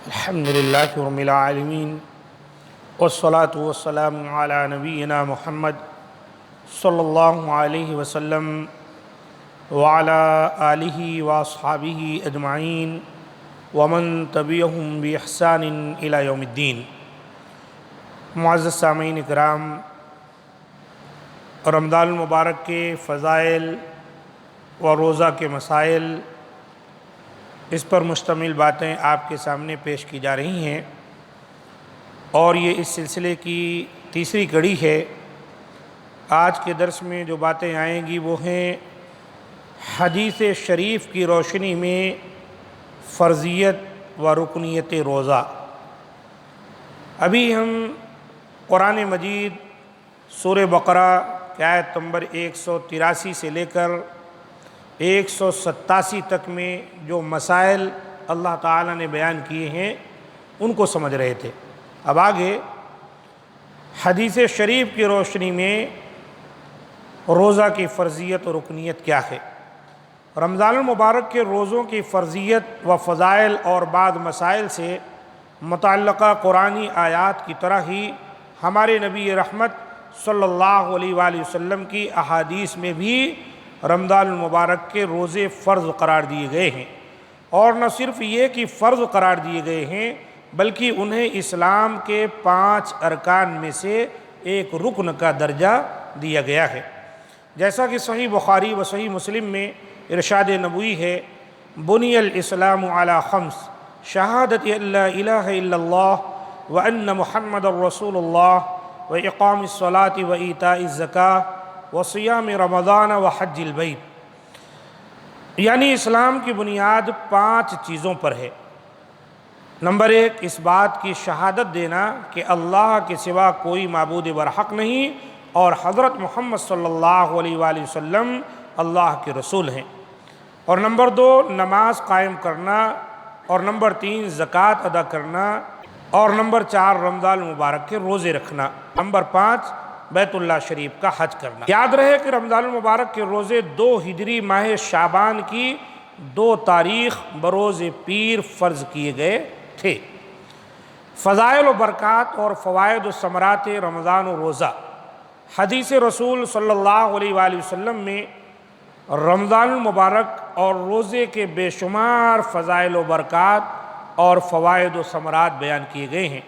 الحمد للہ رب العالمین والصلاة والسلام علی نبینا محمد صلی اللہ علیہ وسلم وعلی آلہ واصحابہ اجمعین ومن تبعہم بإحسان الی یوم الدین۔ معزز سامعین کرام، رمضان المبارک کے فضائل و روزہ کے مسائل، اس پر مشتمل باتیں آپ کے سامنے پیش کی جا رہی ہیں، اور یہ اس سلسلے کی تیسری کڑی ہے۔ آج کے درس میں جو باتیں آئیں گی وہ ہیں حدیث شریف کی روشنی میں فرضیت و رکنیت روزہ۔ ابھی ہم قرآن مجید سورہ بقرہ کی آیت نمبر 183 سے لے کر 187 تک میں جو مسائل اللہ تعالیٰ نے بیان کیے ہیں ان کو سمجھ رہے تھے۔ اب آگے حدیث شریف کی روشنی میں روزہ کی فرضیت و رکنیت کیا ہے۔ رمضان المبارک کے روزوں کی فرضیت و فضائل اور بعض مسائل سے متعلقہ قرآنی آیات کی طرح ہی ہمارے نبی رحمت صلی اللہ علیہ وآلہ وسلم کی احادیث میں بھی رمضان المبارک کے روزے فرض قرار دیے گئے ہیں، اور نہ صرف یہ کہ فرض قرار دیے گئے ہیں بلکہ انہیں اسلام کے 5 ارکان میں سے ایک رکن کا درجہ دیا گیا ہے۔ جیسا کہ صحیح بخاری و صحیح مسلم میں ارشاد نبوی ہے، بنی الاسلام علی 5 شہادت لا الہ الا اللہ وان محمد الرسول اللہ واقام الصلاۃ وایتاء الزکاۃ وصیام رمضان وحج البیت، یعنی اسلام کی بنیاد 5 چیزوں پر ہے۔ نمبر 1، اس بات کی شہادت دینا کہ اللہ کے سوا کوئی معبود برحق نہیں اور حضرت محمد صلی اللہ علیہ وآلہ وسلم اللہ کے رسول ہیں، اور نمبر 2، نماز قائم کرنا، اور نمبر 3، زکوٰۃ ادا کرنا، اور نمبر 4، رمضان المبارک کے روزے رکھنا، نمبر 5، بیت اللہ شریف کا حج کرنا۔ یاد رہے کہ رمضان المبارک کے روزے 2 ہجری ماہ شعبان کی 2 تاریخ بروز پیر فرض کیے گئے تھے۔ فضائل و برکات اور فوائد و ثمرات رمضان و روزہ۔ حدیث رسول صلی اللہ علیہ وآلہ وسلم میں رمضان المبارک اور روزے کے بے شمار فضائل و برکات اور فوائد و ثمرات بیان کیے گئے ہیں،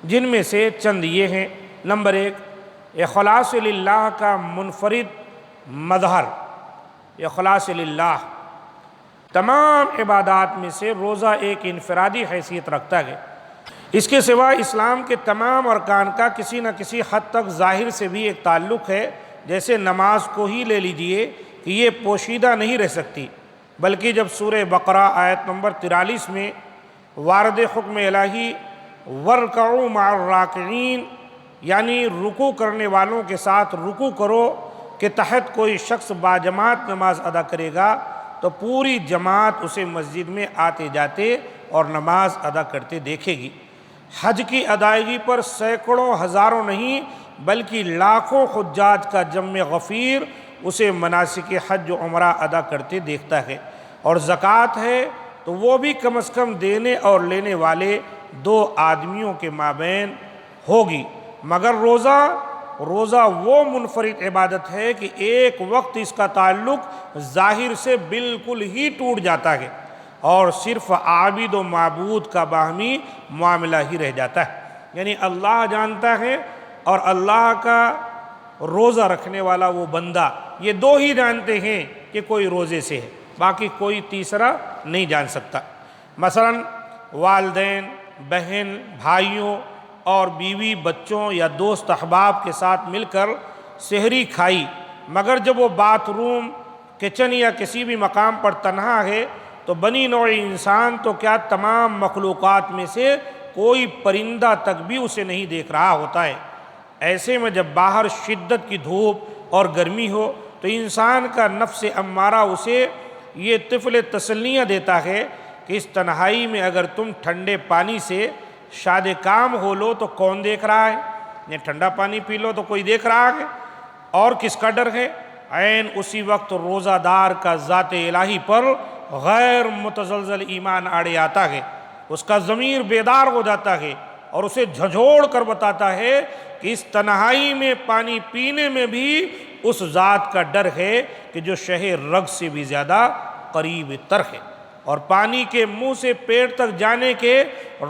جن میں سے چند یہ ہیں۔ نمبر 1، اخلاص للہ کا منفرد مظہر۔ اخلاص للہ، تمام عبادات میں سے روزہ ایک انفرادی حیثیت رکھتا ہے۔ اس کے سوا اسلام کے تمام ارکان کا کسی نہ کسی حد تک ظاہر سے بھی ایک تعلق ہے۔ جیسے نماز کو ہی لے لیجئے کہ یہ پوشیدہ نہیں رہ سکتی، بلکہ جب سورہ بقرہ آیت نمبر 43 میں وارد حکم الہی وَارْكَعُوا مَعَ الرَّاكِعِينَ، یعنی رکوع کرنے والوں کے ساتھ رکوع کرو کے تحت کوئی شخص باجماعت نماز ادا کرے گا تو پوری جماعت اسے مسجد میں آتے جاتے اور نماز ادا کرتے دیکھے گی۔ حج کی ادائیگی پر سینکڑوں ہزاروں نہیں بلکہ لاکھوں حجاج کا جمع غفیر اسے مناسک حج و عمرہ ادا کرتے دیکھتا ہے۔ اور زکوٰۃ ہے تو وہ بھی کم از کم دینے اور لینے والے 2 آدمیوں کے مابین ہوگی، مگر روزہ وہ منفرد عبادت ہے کہ ایک وقت اس کا تعلق ظاہر سے بالکل ہی ٹوٹ جاتا ہے اور صرف عابد و معبود کا باہمی معاملہ ہی رہ جاتا ہے۔ یعنی اللہ جانتا ہے اور اللہ کا روزہ رکھنے والا وہ بندہ، یہ 2 ہی جانتے ہیں کہ کوئی روزے سے ہے، باقی کوئی تیسرا نہیں جان سکتا۔ مثلا والدین، بہن، بھائیوں اور بیوی، بچوں یا دوست احباب کے ساتھ مل کر سحری کھائی، مگر جب وہ باتھ روم، کچن یا کسی بھی مقام پر تنہا ہے تو بنی نوع انسان تو کیا تمام مخلوقات میں سے کوئی پرندہ تک بھی اسے نہیں دیکھ رہا ہوتا ہے۔ ایسے میں جب باہر شدت کی دھوپ اور گرمی ہو تو انسان کا نفس امارہ اسے یہ طفل تسلیاں دیتا ہے کہ اس تنہائی میں اگر تم ٹھنڈے پانی سے شاد کام ہو لو تو کون دیکھ رہا ہے؟ یہ ٹھنڈا پانی پی لو تو کوئی دیکھ رہا ہے، اور کس کا ڈر ہے؟ عین اسی وقت روزہ دار کا ذات الہی پر غیر متزلزل ایمان آڑے آتا ہے، اس کا ضمیر بیدار ہو جاتا ہے اور اسے جھنجھوڑ کر بتاتا ہے کہ اس تنہائی میں پانی پینے میں بھی اس ذات کا ڈر ہے کہ جو شہ رگ سے بھی زیادہ قریب تر ہے، اور پانی کے منہ سے پیٹ تک جانے کے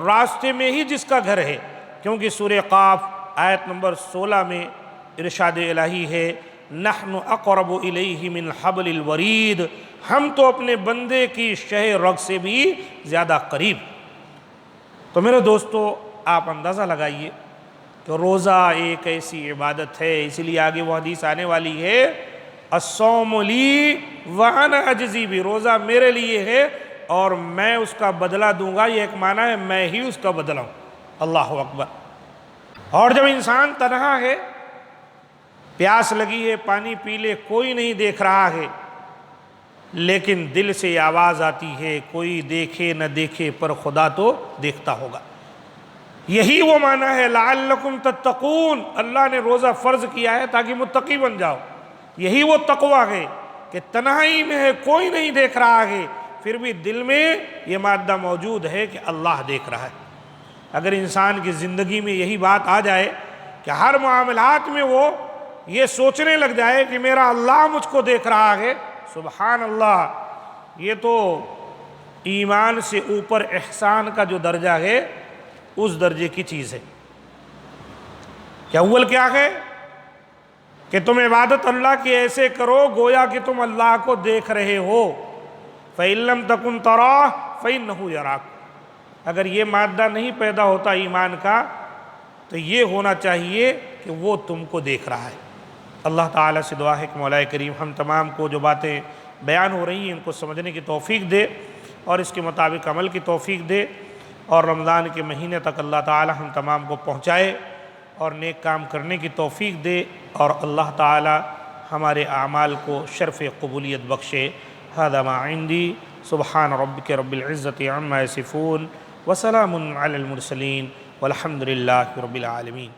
راستے میں ہی جس کا گھر ہے، کیونکہ سورہ قاف آیت نمبر 16 میں ارشاد الہی ہے نحن اقرب الیہ من حبل الورید، ہم تو اپنے بندے کی شہ رگ سے بھی زیادہ قریب۔ تو میرے دوستو، آپ اندازہ لگائیے کہ روزہ ایک ایسی عبادت ہے، اس لیے آگے وہ حدیث آنے والی ہے الصوم لی وانا اجزی بھی، روزہ میرے لیے ہے اور میں اس کا بدلہ دوں گا۔ یہ ایک معنی ہے میں ہی اس کا بدلہ ہوں۔ اللہ اکبر۔ اور جب انسان تنہا ہے، پیاس لگی ہے، پانی پی لے، کوئی نہیں دیکھ رہا ہے، لیکن دل سے آواز آتی ہے کوئی دیکھے نہ دیکھے پر خدا تو دیکھتا ہوگا، یہی وہ معنی ہے لعلکم تتقون، اللہ نے روزہ فرض کیا ہے تاکہ متقی بن جاؤ۔ یہی وہ تقویٰ ہے کہ تنہائی میں ہے، کوئی نہیں دیکھ رہا ہے، پھر بھی دل میں یہ مادہ موجود ہے کہ اللہ دیکھ رہا ہے۔ اگر انسان کی زندگی میں یہی بات آ جائے کہ ہر معاملات میں وہ یہ سوچنے لگ جائے کہ میرا اللہ مجھ کو دیکھ رہا ہے، سبحان اللہ، یہ تو ایمان سے اوپر احسان کا جو درجہ ہے اس درجے کی چیز ہے۔ کہ اول کیا ہے کہ تم عبادت اللہ کی ایسے کرو گویا کہ تم اللہ کو دیکھ رہے ہو، فَإِن لَمْ تَكُنْ تَرَاهُ فَإِنَّهُ يَرَاكَ۔ اگر یہ مادہ نہیں پیدا ہوتا ایمان کا تو یہ ہونا چاہیے کہ وہ تم کو دیکھ رہا ہے۔ اللہ تعالیٰ سے دعا ہے کہ مولا کریم ہم تمام کو جو باتیں بیان ہو رہی ہیں ان کو سمجھنے کی توفیق دے اور اس کے مطابق عمل کی توفیق دے، اور رمضان کے مہینے تک اللہ تعالیٰ ہم تمام کو پہنچائے اور نیک کام کرنے کی توفیق دے، اور اللہ تعالیٰ ہمارے اعمال کو شرف قبولیت بخشے۔ ھذا ما عندی، سبحان ربک رب العزت عما یصفون وسلام علی المرسلین والحمد للہ رب العالمین۔